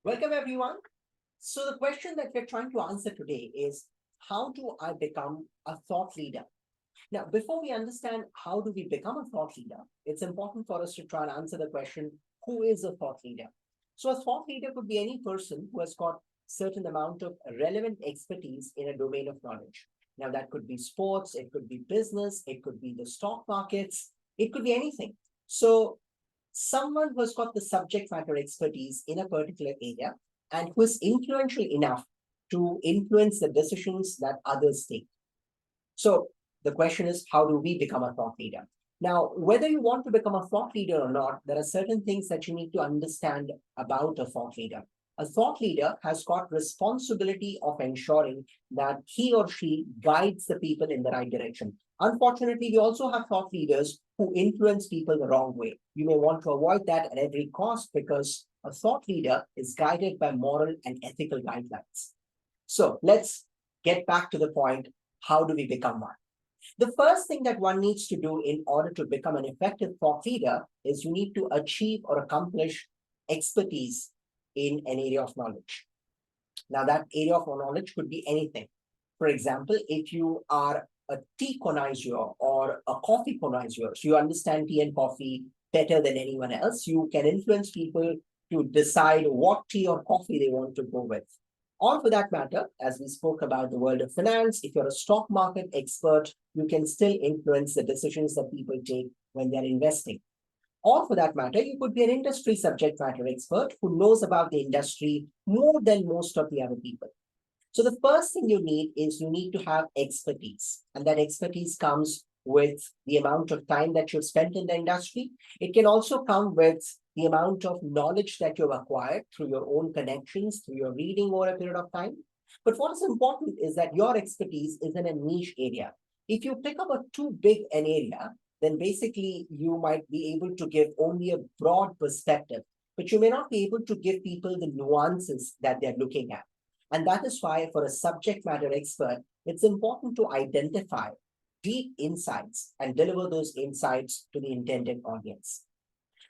Welcome, everyone. So, the question that we're trying to answer today is, how do I become a thought leader? Now, before we understand how do we become a thought leader, it's important for us to try and answer the question, who is a thought leader? So, a thought leader could be any person who has got certain amount of relevant expertise in a domain of knowledge. Now, that could be sports, it could be business, it could be the stock markets, it could be anything. So, someone who has got the subject matter expertise in a particular area and who is influential enough to influence the decisions that others take. So the question is, how do we become a thought leader? Now, whether you want to become a thought leader or not, there are certain things that you need to understand about a thought leader. A thought leader has got responsibility of ensuring that he or she guides the people in the right direction. Unfortunately, we also have thought leaders who influence people the wrong way. You may want to avoid that at every cost because a thought leader is guided by moral and ethical guidelines. So let's get back to the point. How do we become one? The first thing that one needs to do in order to become an effective thought leader is you need to achieve or accomplish expertise in an area of knowledge. Now, that area of knowledge could be anything. For example, if you are a tea connoisseur or a coffee connoisseur, so you understand tea and coffee better than anyone else, you can influence people to decide what tea or coffee they want to go with. Or for that matter, as we spoke about the world of finance, if you're a stock market expert, you can still influence the decisions that people take when they're investing. Or for that matter, you could be an industry subject matter expert who knows about the industry more than most of the other people. So the first thing you need is you need to have expertise. And that expertise comes with the amount of time that you've spent in the industry. It can also come with the amount of knowledge that you've acquired through your own connections, through your reading over a period of time. But what is important is that your expertise is in a niche area. If you pick up a too big an area, then basically you might be able to give only a broad perspective, but you may not be able to give people the nuances that they're looking at. And that is why, for a subject matter expert, it's important to identify deep insights and deliver those insights to the intended audience.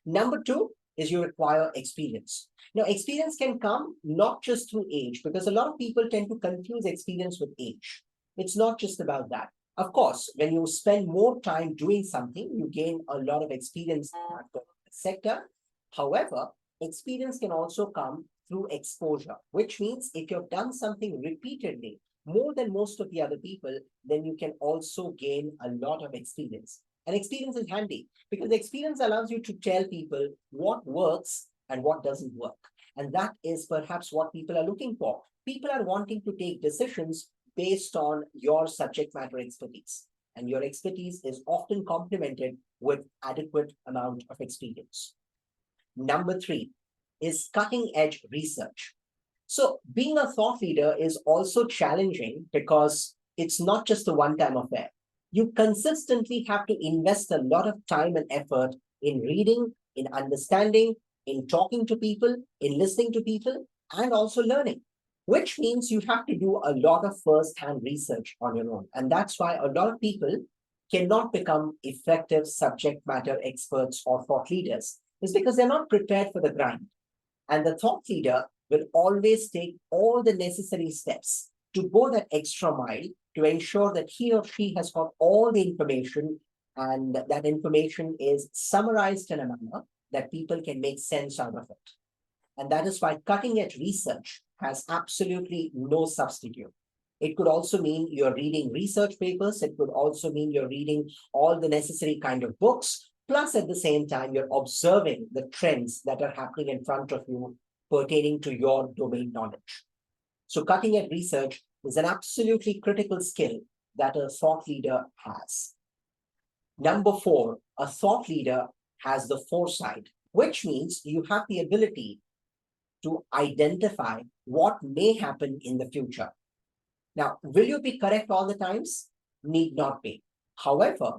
Number two is you require experience. Now, experience can come not just through age, because a lot of people tend to confuse experience with age. It's not just about that. Of course, when you spend more time doing something, you gain a lot of experience in that sector. However, experience can also come through exposure, which means if you've done something repeatedly, more than most of the other people, then you can also gain a lot of experience. And experience is handy because experience allows you to tell people what works and what doesn't work. And that is perhaps what people are looking for. People are wanting to take decisions based on your subject matter expertise. And your expertise is often complemented with adequate amount of experience. Number three is cutting edge research. So being a thought leader is also challenging because it's not just a one-time affair. You consistently have to invest a lot of time and effort in reading, in understanding, in talking to people, in listening to people, and also learning, which means you have to do a lot of first-hand research on your own. And that's why a lot of people cannot become effective subject matter experts or thought leaders, is because they're not prepared for the grind. And the thought leader will always take all the necessary steps to go that extra mile to ensure that he or she has got all the information and that information is summarized in a manner that people can make sense out of it. And that is why cutting edge research has absolutely no substitute. It could also mean you're reading research papers. It could also mean you're reading all the necessary kind of books. Plus, at the same time, you're observing the trends that are happening in front of you pertaining to your domain knowledge. So cutting edge research is an absolutely critical skill that a thought leader has. Number four, a thought leader has the foresight, which means you have the ability to identify what may happen in the future. Now, will you be correct all the times? Need not be. However,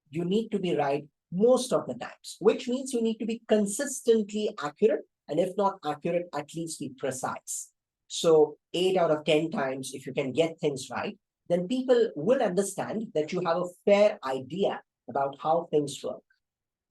you need to be right most of the times, which means you need to be consistently accurate, and if not accurate, at least be precise. So 8 out of 10 times, if you can get things right, then people will understand that you have a fair idea about how things work.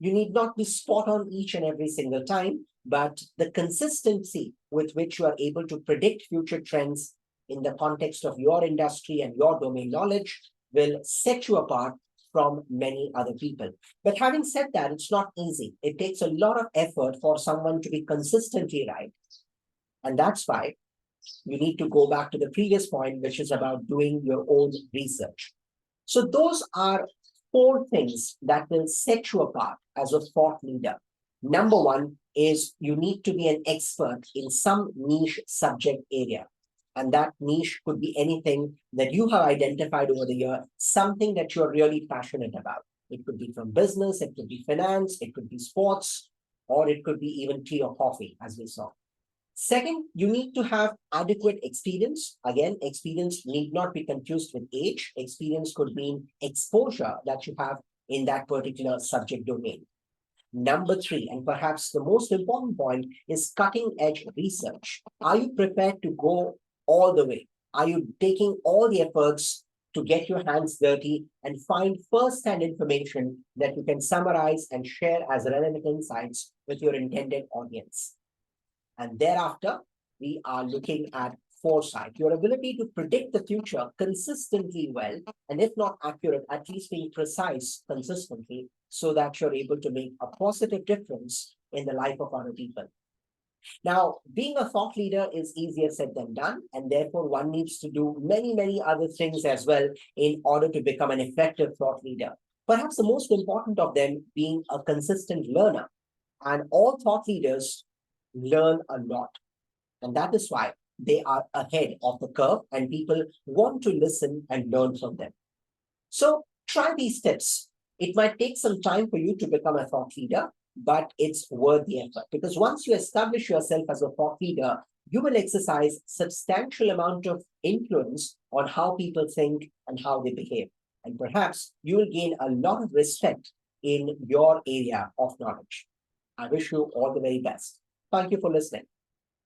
You need not be spot on each and every single time, but the consistency with which you are able to predict future trends in the context of your industry and your domain knowledge will set you apart from many other people. But having said that, it's not easy. It takes a lot of effort for someone to be consistently right. And that's why you need to go back to the previous point, which is about doing your own research. So those are four things that will set you apart as a thought leader. Number one is you need to be an expert in some niche subject area. And that niche could be anything that you have identified over the year, something that you're really passionate about. It could be from business, it could be finance, it could be sports, or it could be even tea or coffee, as we saw. Second, you need to have adequate experience. Again, experience need not be confused with age. Experience could mean exposure that you have in that particular subject domain. Number three, and perhaps the most important point, is cutting edge research. Are you prepared to go all the way? Are you taking all the efforts to get your hands dirty and find first-hand information that you can summarize and share as relevant insights with your intended audience? And thereafter, we are looking at foresight, your ability to predict the future consistently well, and if not accurate, at least being precise consistently, so that you're able to make a positive difference in the life of other people. Now, being a thought leader is easier said than done, and therefore one needs to do many, many other things as well in order to become an effective thought leader. Perhaps the most important of them being a consistent learner. And all thought leaders learn a lot. And that is why they are ahead of the curve and people want to listen and learn from them. So try these tips. It might take some time for you to become a thought leader, but it's worth the effort, because once you establish yourself as a thought leader, you will exercise substantial amount of influence on how people think and how they behave. And perhaps you will gain a lot of respect in your area of knowledge. I wish you all the very best. Thank you for listening.